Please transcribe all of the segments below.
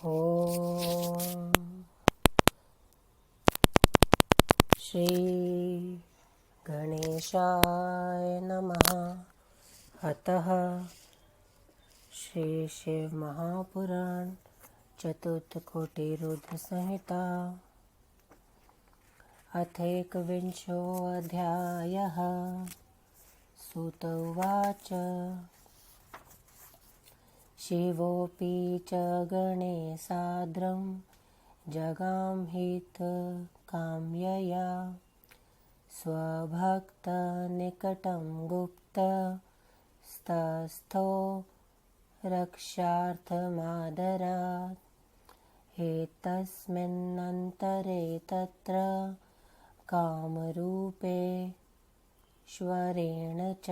ॐ श्री गणेशाय नमः। अतः श्री शिव महापुराण चतुर्थकोटिरुद्र संहिता अथैकविंशोऽध्यायः। सूत उवाच शिवोऽपि च गणेशाद्रं जगामहितकाम्यया स्वभक्तनिकटं गुप्तस्तस्थो रक्षार्थमादरात्। एतस्मिन्नन्तरे तत्र कामरूपेश्वरेण च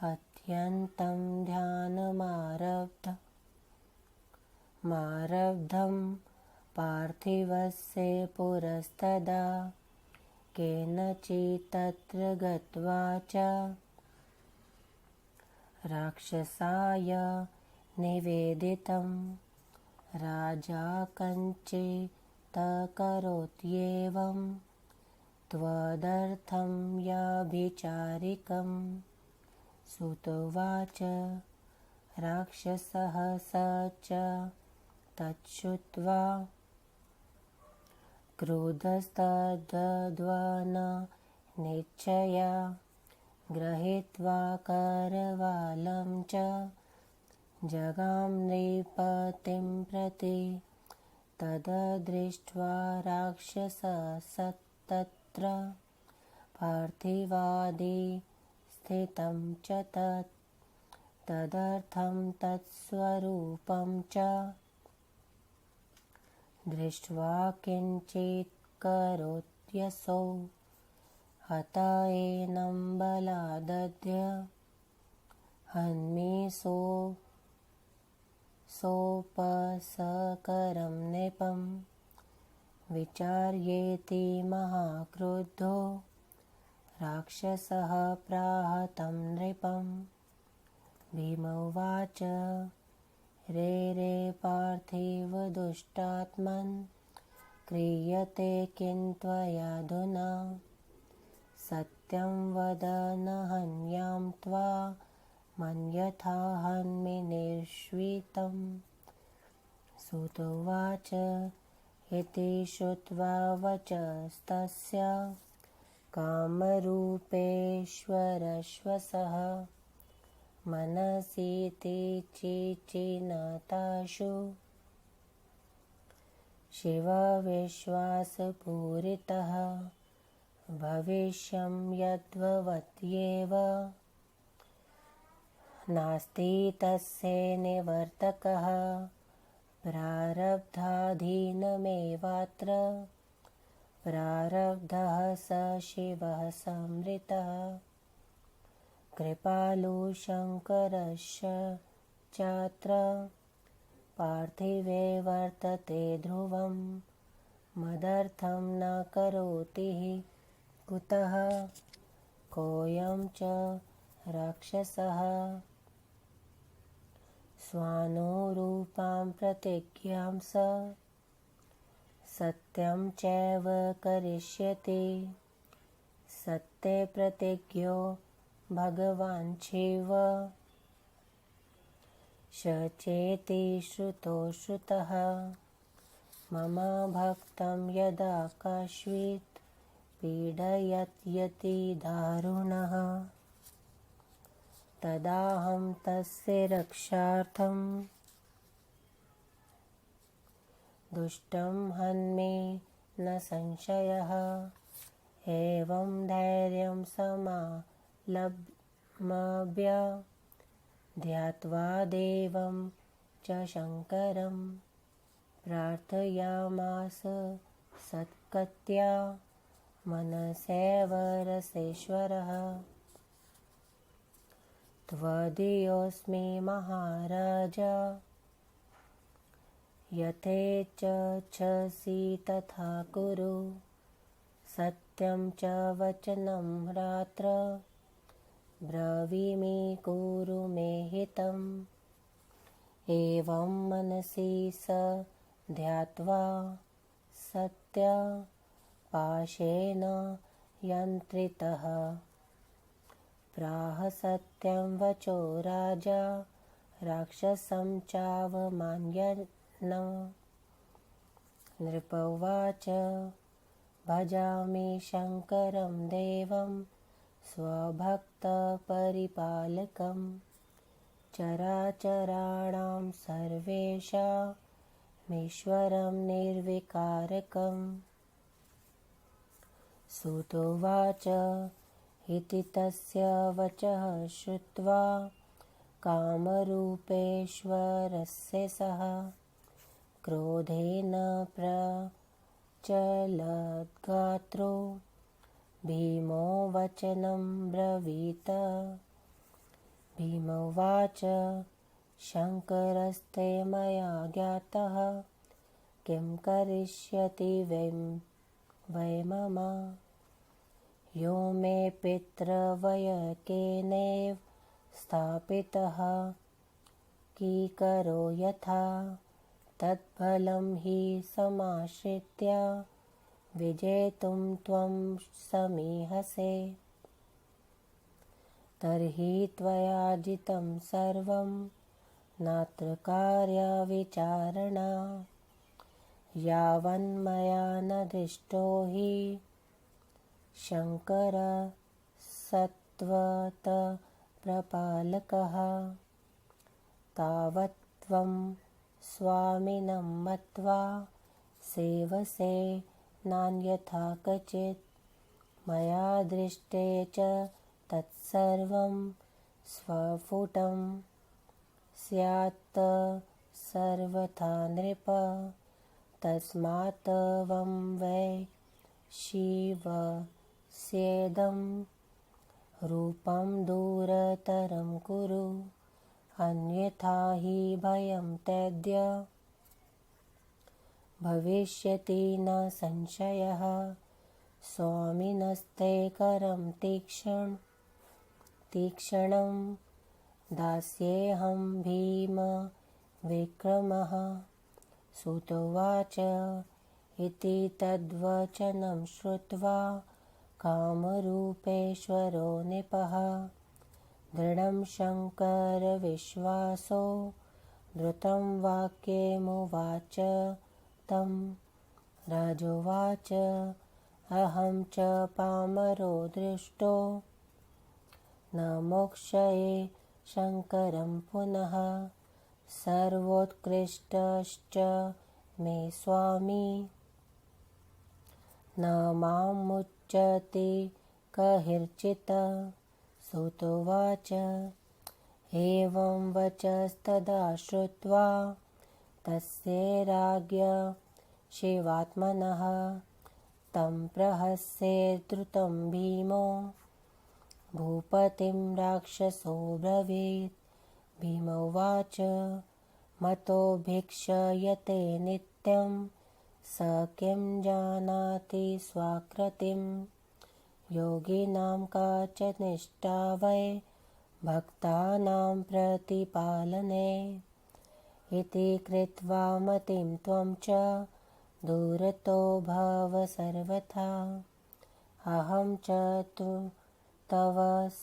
अत्यन्तं ध्यानमारब्धं पार्थिवस्य पुरस्तदा केनचित्तत्र गत्वा च राक्षसाय निवेदितं। राजा कञ्चित्करोत्येवं त्वदर्थं याभिचारिकम्। सूत उवाच राक्षसः स च तच्छ्रुत्वा क्रुद्धस्तद्वदननिश्चया गृहीत्वा करवालं च जगाम नृपतिं प्रति। तद्दृष्ट्वा राक्षसस्तत्र पार्थिवादि स्थितं च तदर्थं तत्स्वरूपं च दृष्ट्वा किञ्चित्करोत्यसौ हत एनं बलादद्य हन्मि सोपसकरं नृपं। विचार्येति महाक्रुद्धो राक्षसः प्राह तं नृपं। भीम उवाच रे पार्थिव दुष्टात्मन् क्रियते किं त्वयाधुना। सत्यं वद न हन्यां त्वा मन्यथा हन्मि निर्श्वितम्। सूत उवाच इति श्रुत्वा वचस्तस्य कामरूपेश्वरश्वसः मनसीति चिचिनताशु शिवविश्वासपूरितः भविष्यं यद्भवत्येव नास्ति तस्य निवर्तकः। प्रारब्धाधीनमेवात्र प्रारब्धः स शिवः संहृतः। कृपालु शङ्करस्य चात्र पार्थिवे वर्तते ध्रुवं। मदर्थं न करोति कुतः कोऽयं च राक्षसः। स्वानुरूपां प्रतिज्ञां सत्यं चैव करिष्यति। सत्ये प्रतिज्ञो भगवान् शिव शचेति श्रुतो श्रुतः। मम भक्तं यदा कश्चित् पीडयत्यति दारुणः तदाहं तस्य रक्षार्थं दुष्टं हन्मि न संशयः। एवं धैर्यं समालम्ब्य ध्यात्वा देवं च शङ्करं प्रार्थयामास सत्कत्या मनसैव रसेश्वरः। त्वदीयोऽस्मि महाराज यथेच्छसि तथा कुरु। सत्यं च वचनं रात्र ब्रवीमि कुरु मे हितम्। एवं मनसि स ध्यात्वा सत्यपाशेन यन्त्रितः प्राह सत्यं वचो राजा राक्षसं चावमानयन्। नृप उवाच भजामि शङ्करं देवं स्वभक्तपरिपालकं चराचराणां सर्वेषामीश्वरं निर्विकारकम्। सूत उवाच इति तस्य वचः श्रुत्वा कामरूपेश्वरस्य सः क्रोधेन प्रचलद्गात्रो भीमो वचनं ब्रवीत। भीम उवाच शङ्करस्ते मया ज्ञातः किं करिष्यति वै मम। यो मे पितृवयकेनैव स्थापितः कीकरो यथा तत्फलं हि समाश्रित्य विजेतुं त्वं समीहसे। तर्हि त्वया जितं सर्वं नात्र कार्यविचारणा यावन्मया न दृष्टो हि शङ्कर सत्त्वतप्रपालकः। तावत् त्वं स्वामिनं मत्वा सेवसे नान्यथा क्वचित्। मया दृष्टे च तत्सर्वं स्वफुटं स्यात् सर्वथा नृप। तस्मात् त्वं वै शिवस्येदं रूपं दूरतरं कुरु अन्यथा हि भयं त्यज्य भविष्यति न संशयः। स्वामिनस्ते करं तीक्ष्णं दास्येऽहं भीम विक्रमः। सूत उवाच इति तद्वचनं श्रुत्वा कामरूपेश्वरो नृपः दृढं शङ्करविश्वासो धृतं वाक्यमुवाच तं। राजोवाच अहं च पामरो दृष्टो न मोक्षये शङ्करं पुनः। सर्वोत्कृष्टश्च मे स्वामी न मां मुच्यते कहिर्चित्। सूत उवाच एवं वचस्तदा श्रुत्वा तस्य राज्ञ शिवात्मनः तं प्रहस्ये द्रुतं भीमो भूपतिं राक्षसो ब्रवीत्। भीम उवाच मतो भिक्षयते नित्यं स किं जानाति स्वाकृतिं। योगिनां का च निष्ठा वै भक्तानां प्रतिपालने। इति कृत्वा मतिं त्वं च दूरतो भव सर्वथा। अहं च तव स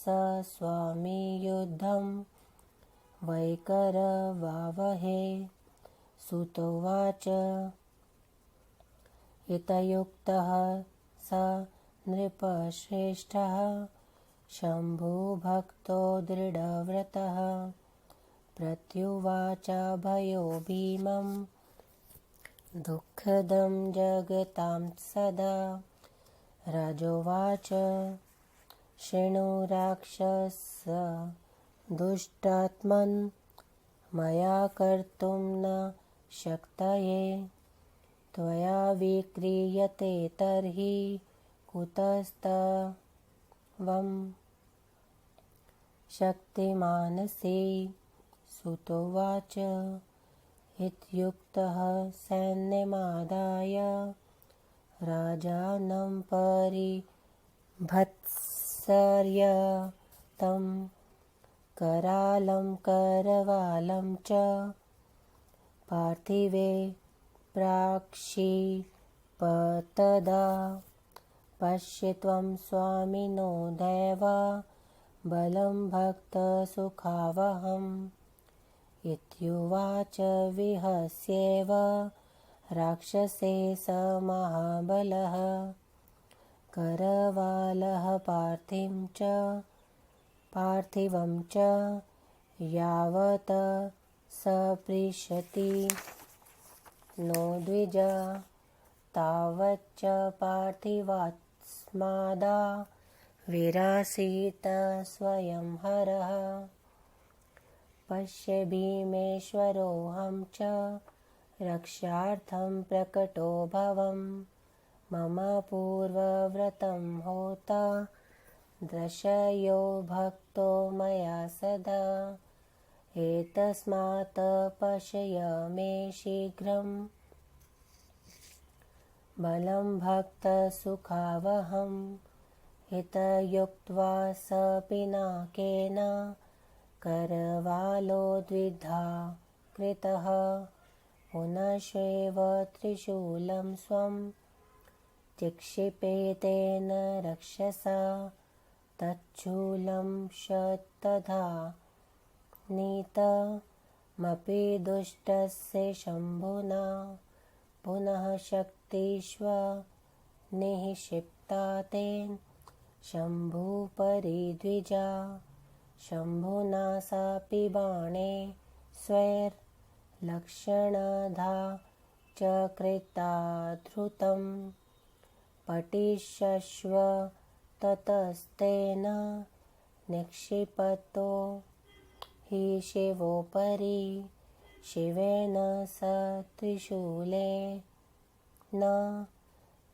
स्वामी युद्धं वैकरवावहे। सूत उवाच इतयुक्तः स नृपश्रेष्ठः शम्भुभक्तो दृढव्रतः प्रत्युवाचाभयो भीमं दुःखदं जगतां सदा। राजोवाच शृणु राक्षस दुष्टात्मन् मया कर्तुं न शक्तये। त्वया विक्रियते तर्हि कुतस्त्वं शक्तिमानसि। सूत उवाच इत्युक्तः सैन्यमादाय राजानं परिभत्सर्य तं करालं करवालं च पार्थिवे प्राक्षिपतदा पश्य त्वं स्वामिनो दैवा बलं भक्तसुखावहम् इत्युवाच विहस्येव राक्षसे स महाबलः करवालः पार्थिवं च यावत् सपृशति नो द्विज तावच्च पार्थिवात्स्मादा विरासीत स्वयं हरः पश्य भीमेश्वरोऽहं च रक्षार्थं प्रकटो भवम् मम पूर्वव्रतं होता दर्शयो भक्तो मया सदा एतस्मात् पश्य मे शीघ्रम् बलं भक्तसुखावहम् हितयुक्त्वा स पिनाकेन करवालो द्विधा कृतः पुनश्चैव त्रिशूलं स्वं चिक्षिपेतेन रक्षसा तच्छूलं शतधा नीतमपि दुष्टस्य शम्भुना पुनः शक्तिष्व निक्षिप्ता तेन शम्भुपरि द्विजा शम्भुना सापि बाणे स्वैर्लक्षणधा चकृता धृतं पटिशश्व ततस्तेन निक्षिपतो हि शिवोपरि शिवेन स त्रिशूलेन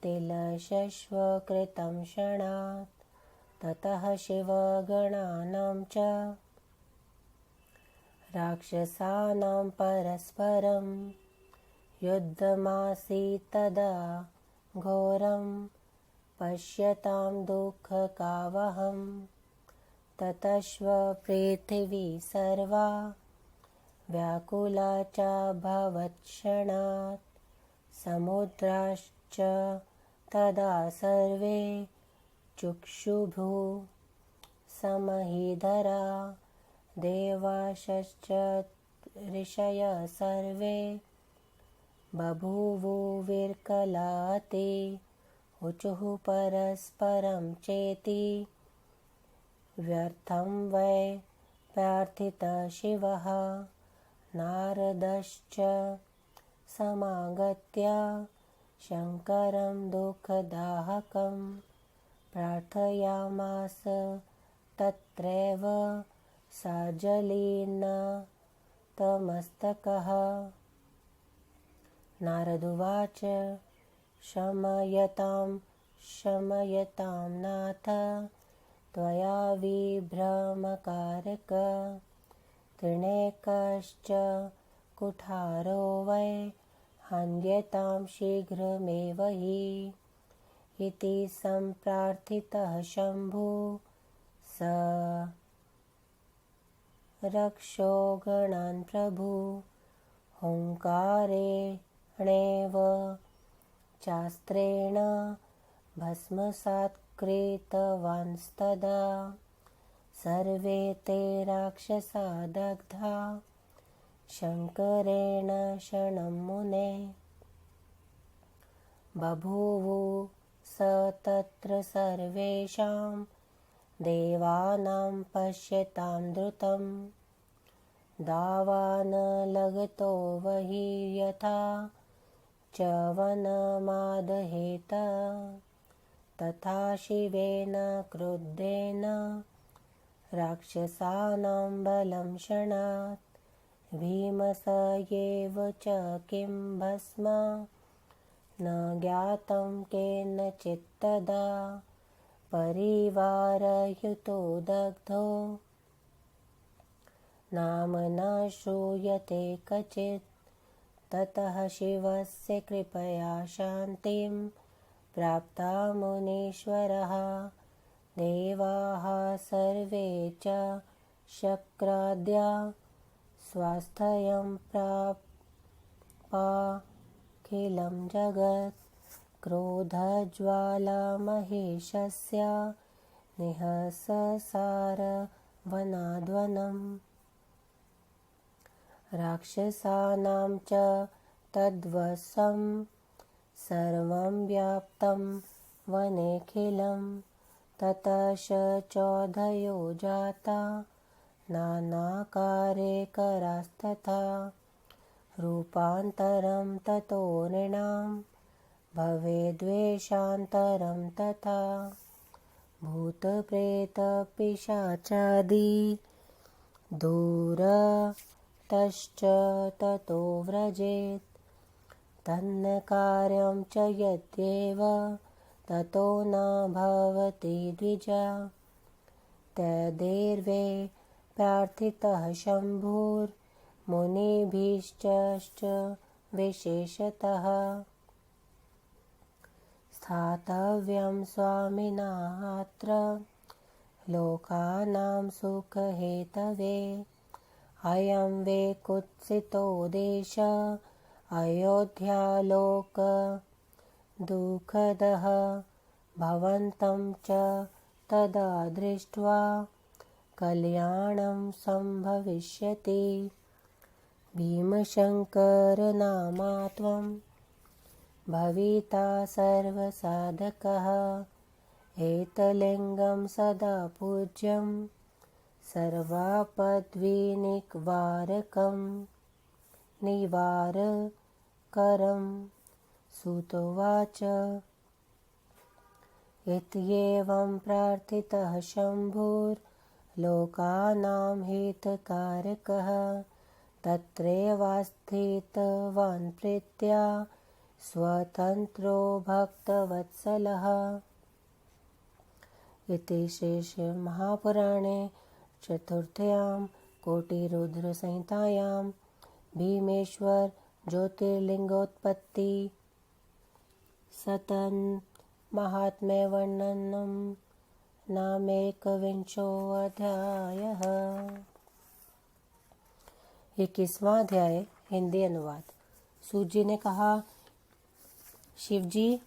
तिलशश्व कृतं क्षणात् ततः शिवगणानां च राक्षसानां परस्परं युद्धमासीत्तदा घोरं पश्यतां दुःखकावहं ततश्व पृथिवी सर्वा व्याकुला चाभवत्क्षणात् समुद्राश्च तदा सर्वे चुक्षुभु समहीधरा देवाश्च ऋषयः सर्वे बभूवुर्विकलाति ऊचुः परस्परं चेति व्यर्थं वै प्रार्थितः शिवः नारदश्च समागत्य शङ्करं दुःखदाहकं प्रार्थयामास तत्रैव साज्जलीर्णतमस्तकः नारदुवाच शमयतां नाथ त्वया विभ्रमकारक त्रिणेकश्च कुठारो वै हन्यतां शीघ्रमेव हि इति सम्प्रार्थितः शम्भु स रक्षो गणान् प्रभु हुङ्कारेणेव चास्त्रेण भस्मसात् कृतवांस्तदा सर्वे ते राक्षसा दग्धा शङ्करेण शरणं मुने बभूवु स तत्र सर्वेषां देवानां पश्यतां द्रुतं दावान् लगतो वहि यथा च्यवनमादहेत तथा शिवेन क्रुद्धेन राक्षसानां बलं क्षणात् भीमस एव च किं भस्म न ज्ञातं केनचित्तदा परिवारयुतो दग्धो नाम न श्रूयते क्वचित् ततः शिवस्य कृपया शान्तिं प्राप्ता मुनीश्वरः देवाः सर्वे च शक्राद्या स्वास्थ्यं व्याप्तदेहाखिलं जगत् क्रोधज्वालामहेशस्य निःससारवनाद्वनम् राक्षसानां च तद्वशं सर्वं व्याप्तं वनेऽखिलं ततश्चोधयो जाता नानाकार्यकरास्तथा रूपान्तरं ततो नृणां भवेद्वेषान्तरं तथा भूतप्रेतपिशाचादि दूरतश्च ततो व्रजेत् तन्न कार्यं च यद्येव ततो न भवति द्विजा तदेर्वे प्रार्थितः शम्भुर्मुनिभिश्च विशेषतः स्थातव्यं स्वामिनाऽत्र लोकानां सुखहेतवे अयं वे कुत्सितो देश अयोध्यालोकदुःखदः भवन्तं च तदा दृष्ट्वा कल्याणं सम्भविष्यति भीमशङ्करनामा त्वं भविता सर्वसाधकः एतलिङ्गं सदा पूज्यं सर्वापद्विनिवारकं निवारकरं सुतोवाच इत्येवं प्रार्थितः शम्भुर्लोकानां हितकारकः तत्रैवास्थितवान् प्रीत्या स्वतन्त्रो भक्तवत्सलः। इति श्रीमहापुराणे चतुर्थ्यां कोटिरुद्रसंहितायां भीमेश्वर ज्योतिर्लिङ्गोत्पत्ति सतन्माहात्म्यवर्णनं नामेकविंशोऽध्यायः। 21वां अध्याय हिंदी अनुवाद। सूत जी ने कहा, शिवजी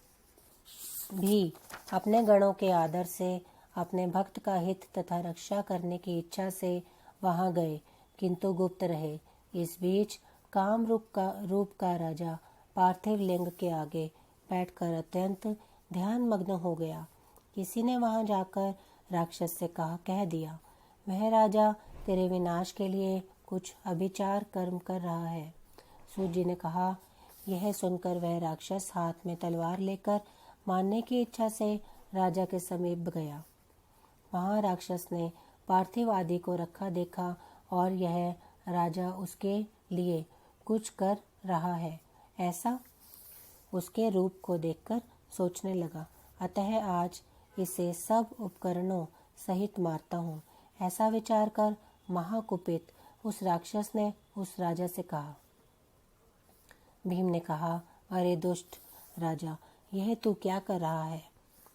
भी अपने गणों के आदर से अपने भक्त का हित तथा रक्षा करने की इच्छा से वहां गए, किंतु गुप्त रहे। इस बीच काम रूप का राजा पार्थिव लिंग के आगे बैठकर अत्यंत ध्यान मग्न हो गया। किसी ने वहां जाकर राक्षस से कह दिया, वह राजा तेरे विनाश के लिए कुछ अभिचार कर्म कर रहा है। सूत जी ने कहा, यह सुनकर वह राक्षस हाथ में तलवार लेकर मारने की इच्छा से राजा के समीप गया। वहां राक्षस ने पार्थिव आदि को रखा देखा और यह राजा उसके लिए कुछ कर रहा है, ऐसा उसके रूप को देखकर सोचने लगा। अतः आज इसे सब उपकरणों सहित मारता हूँ, ऐसा विचार कर महाकुपित उस राक्षस ने उस राजा से कहा। भीम ने कहा, अरे दुष्ट राजा, यह तू क्या कर रहा है?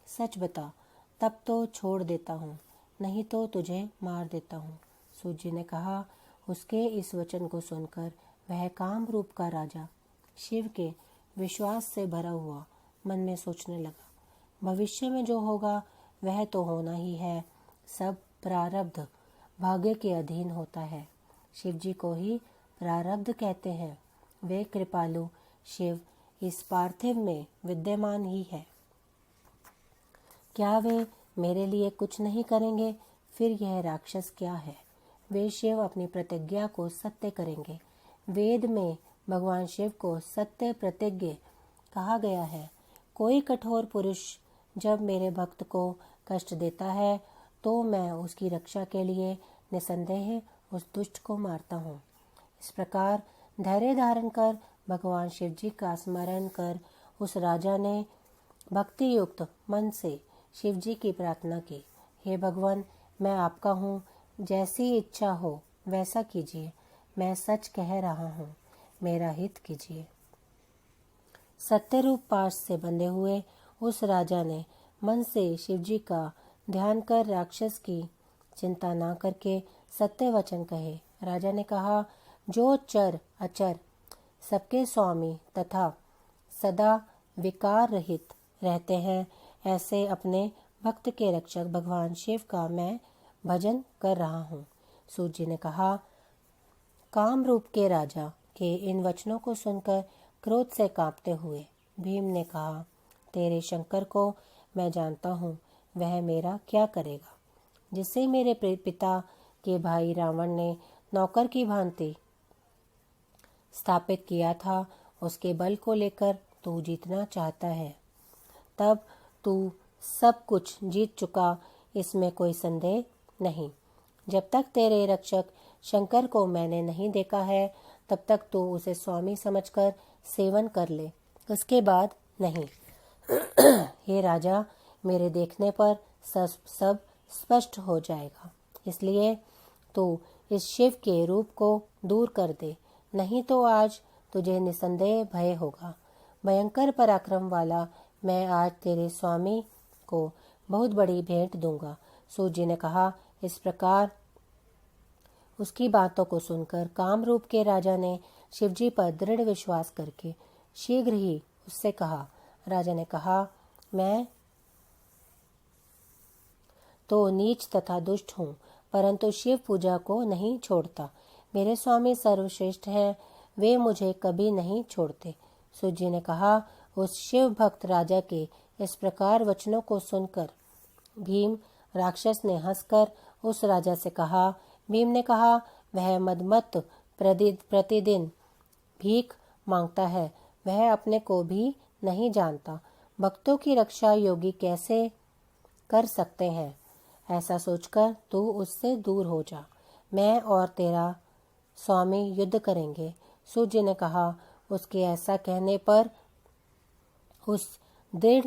सच बता, तब तो छोड़ देता हूँ, नहीं तो तुझे मार देता हूँ। सूत जी ने कहा। उसके इस वचन को सुनकर वह काम रूप का राजा शिव के विश्वास से भरा हुआ मन में सोचने लगा, भविष्य में जो होगा वह तो होना ही है, सब प्रारब्ध भाग्य के अधीन होता है। शिव जी को ही प्रारब्ध कहते हैं। वे कृपालु शिव इस पार्थिव में विद्यमान ही है। क्या वे मेरे लिए कुछ नहीं करेंगे? फिर यह राक्षस क्या है? वे शिव अपनी प्रतिज्ञा को सत्य करेंगे। वेद में भगवान शिव को सत्य प्रतिज्ञ कहा गया है। कोई कठोर पुरुष जब मेरे भक्त को कष्ट देता है तो मैं उसकी रक्षा के लिए निसंदेह उस दुष्ट को मारता हूँ। इस प्रकार धैर्य धारण कर भगवान शिव जी का स्मरण कर उस राजा ने भक्ति युक्त मन से शिव जी की प्रार्थना की, हे भगवान, मैं आपका हूँ, जैसी इच्छा हो वैसा कीजिए, मैं सच कह रहा हूँ, मेरा हित कीजिए। सत्य रूप पाश से बंधे हुए उस राजा ने मन से शिव जी का ध्यान कर राक्षस की चिंता ना करके सत्य वचन कहे। राजा ने कहा, जो चर अचर सबके स्वामी तथा सदा विकार रहित रहते हैं, ऐसे अपने भक्त के रक्षक भगवान शिव का मैं भजन कर रहा हूँ। सूत जी ने कहा, काम रूप के राजा के इन वचनों को सुनकर क्रोध से कांपते हुए भीम ने कहा, तेरे शंकर को मैं जानता हूँ, वह मेरा क्या करेगा। जिससे मेरे पिता के भाई रावण ने नौकर की भांति स्थापित किया था, उसके बल को लेकर तू जीतना चाहता है। तब तू सब कुछ जीत चुका, इसमें कोई संदेह नहीं। जब तक तेरे रक्षक शंकर को मैंने नहीं देखा है, तब तक तू उसे स्वामी समझकर सेवन कर ले, उसके बाद नहीं। हे राजा, मेरे देखने पर सब स्पष्ट हो जाएगा, इसलिए तू इस शिव के रूप को दूर कर दे, नहीं तो आज तुझे निसंदेह भय होगा। भयंकर पराक्रम वाला मैं आज तेरे स्वामी को बहुत बड़ी भेंट दूंगा। सूत जी ने कहा। इस प्रकार उसकी बातों को सुनकर कामरूप के राजा ने शिवजी पर दृढ़ विश्वास करके शीघ्र ही उससे कहा। राजा ने कहा, मैं तो नीच तथा दुष्ट हूँ, परंतु शिव पूजा को नहीं छोड़ता। मेरे स्वामी सर्वश्रेष्ठ हैं, वे मुझे कभी नहीं छोड़ते। सूत जी ने कहा। उस शिव भक्त राजा के इस प्रकार वचनों को सुनकर भीम राक्षस ने हंसकर उस राजा से कहा। भीम ने कहा, वह मदमत्त प्रतिदिन भीख मांगता है, वह अपने को भी नहीं जानता। भक्तों की रक्षा योगी कैसे कर सकते हैं, ऐसा सोचकर तू उससे दूर हो जा। मैं और तेरा स्वामी युद्ध करेंगे। सूत जी ने कहा। उसके ऐसा कहने पर उस दृढ़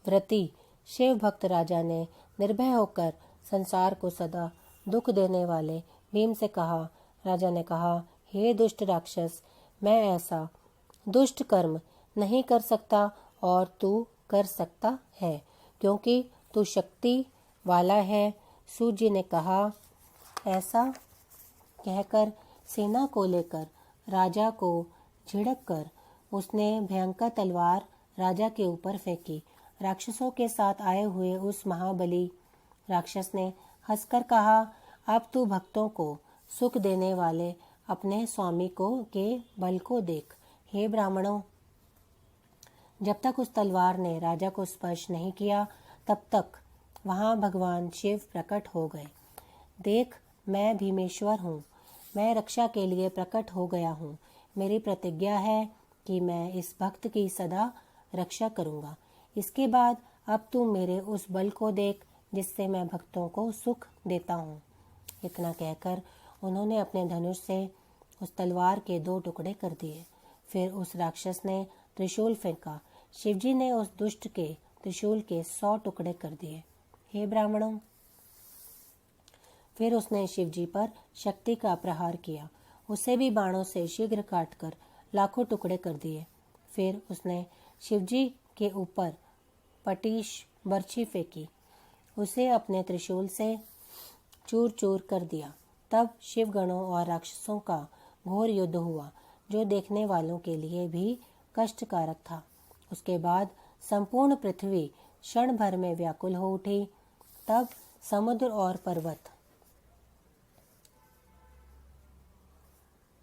व्रती शिव भक्त राजा ने निर्भय होकर संसार को सदा दुख देने वाले भीम से कहा। राजा ने कहा, हे दुष्ट राक्षस, मैं ऐसा दुष्ट कर्म नहीं कर सकता और तू कर सकता है, क्योंकि तू शक्ति वाला है। सूत जी ने कहा। ऐसा कहकर सेना को लेकर राजा को झिड़क कर उसने भयंकर तलवार राजा के ऊपर फेंकी। राक्षसों के साथ आए हुए उस महाबली राक्षस ने हंसकर कहा, अब तू भक्तों को सुख देने वाले अपने स्वामी को के बल को देख। हे ब्राह्मणों, जब तक उस तलवार ने राजा को स्पर्श नहीं किया, तब तक वहां भगवान शिव प्रकट हो गए। देख, मैं भीमेश्वर हूँ, मैं रक्षा के लिए प्रकट हो गया हूँ। मेरी प्रतिज्ञा है कि मैं इस भक्त की सदा रक्षा करूँगा। इसके बाद अब तू मेरे उस बल को देख जिससे मैं भक्तों को सुख देता हूँ। इतना कहकर उन्होंने अपने धनुष से उस तलवार के 2 टुकड़े कर दिए। फिर उस राक्षस ने त्रिशूल फेंका। शिवजी ने उस दुष्ट के त्रिशूल के 100 टुकड़े कर दिए। हे ब्राह्मणों, फिर उसने शिवजी पर शक्ति का प्रहार किया। उसे भी बाणों से शीघ्र काटकर लाखों टुकड़े कर दिए। फिर उसने शिवजी के ऊपर पटीश बर्छी फेंकी, उसे अपने त्रिशूल से चूर चूर कर दिया। तब शिवगणों और राक्षसों का घोर युद्ध हुआ, जो देखने वालों के लिए भी कष्टकारक था। उसके बाद संपूर्ण पृथ्वी क्षण भर में व्याकुल हो उठी। तब समुद्र और पर्वत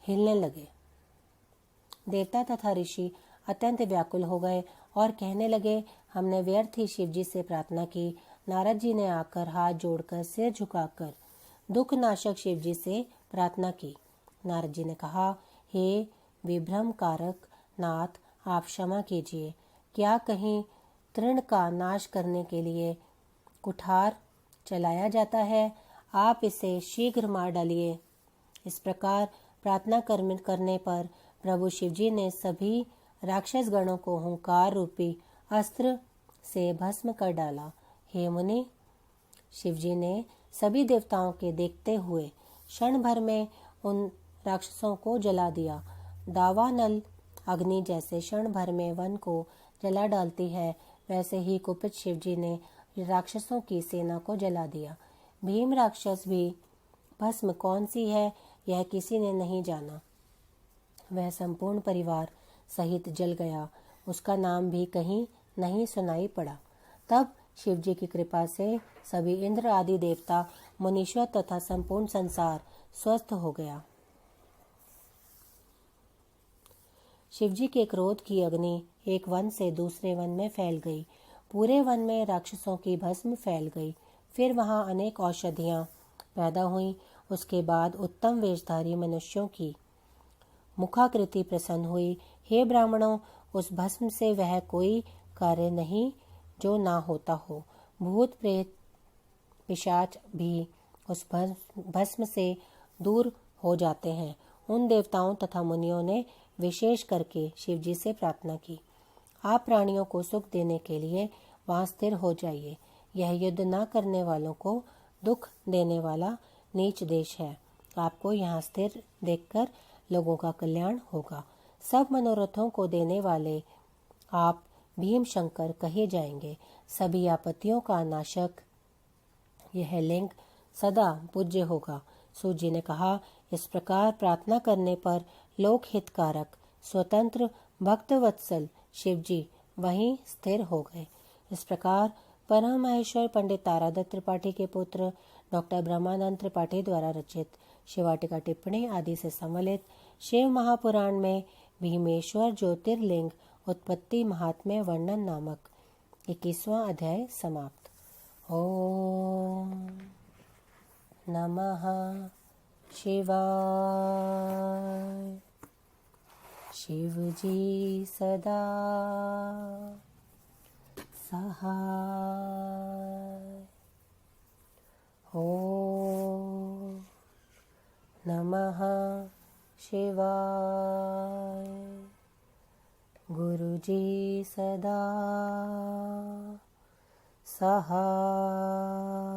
हिलने लगे। देवता तथा ऋषि अत्यंत व्याकुल हो गए और कहने लगे, हमने व्यर्थ ही शिवजी से प्रार्थना की। नारद जी ने आकर हाथ जोड़कर सिर झुकाकर दुख नाशक शिवजी से प्रार्थना की। नारद जी ने कहा, हे विभ्रम कारक नाथ, आप क्षमा कीजिए। क्या कहीं तृण का नाश करने के लिए कुठार चलाया जाता है? आप इसे शीघ्र मार डालिए। इस प्रकार प्रार्थना करने पर प्रभु शिवजी ने सभी राक्षस गणों को हुंकार रूपी अस्त्र से भस्म कर डाला। हे मुनि, शिवजी ने सभी देवताओं के देखते हुए क्षण भर में उन राक्षसों को जला दिया। दावानल अग्नि जैसे क्षण भर में वन को जला डालती है, वैसे ही कुपित शिवजी ने राक्षसों की सेना को जला दिया। भीम राक्षस भी भस्म कौन सी है, यह किसी ने नहीं जाना। वह संपूर्ण परिवार सहित जल गया। उसका नाम भी कहीं नहीं सुनाई पड़ा। तब शिवजी की कृपा से सभी इंद्र आदि देवता, मुनीश्वर तथा संपूर्ण संसार स्वस्थ हो गया। शिवजी के क्रोध की अग्नि एक वन से दूसरे वन में फैल गई। पूरे वन में राक्षसों की भस्म फैल गई। फिर वहां अनेक औषधियां पैदा हुईं। उसके बाद उत्तम वेशधारी मनुष्यों की मुखाकृति प्रसन्न हुई। हे ब्राह्मणों, उस भस्म से वह कोई कार्य नहीं जो ना होता हो। भूत प्रेत पिशाच भी उस भस्म से दूर हो जाते हैं। उन देवताओं तथा मुनियों ने विशेष करके शिवजी से प्रार्थना की, आप प्राणियों को सुख देने के लिए वहां स्थिर हो जाइए। यह युद्ध न करने वालों को दुख देने वाला नीच देश है। आपको यहाँ स्थिर देखकर लोगों का कल्याण होगा। सब मनोरथों को देने वाले आप भीम शंकर कहे जाएंगे। सभी आपत्तियों का नाशक यह लिंग सदा पूज्य होगा। सूत जी ने कहा, इस प्रकार प्रार्थना करने पर लोक हितकारक स्वतंत्र भक्तवत्सल शिवजी वहीं स्थिर हो गए। इस प्रकार परम महेश्वर पंडित तारादत्त त्रिपाठी के पुत्र डॉक्टर ब्रह्मानंद त्रिपाठी द्वारा रचित शिवाटिका टिप्पणी आदि से सम्मिलित शिव महापुराण में भीमेश्वर ज्योतिर्लिंग उत्पत्ति महात्म्य वर्णन नामक 21वां अध्याय समाप्त। ओम नमः शिवाय। शिवजी सदा सहाय। ओम नमः शिवाय। गुरुजी सदा सहाय।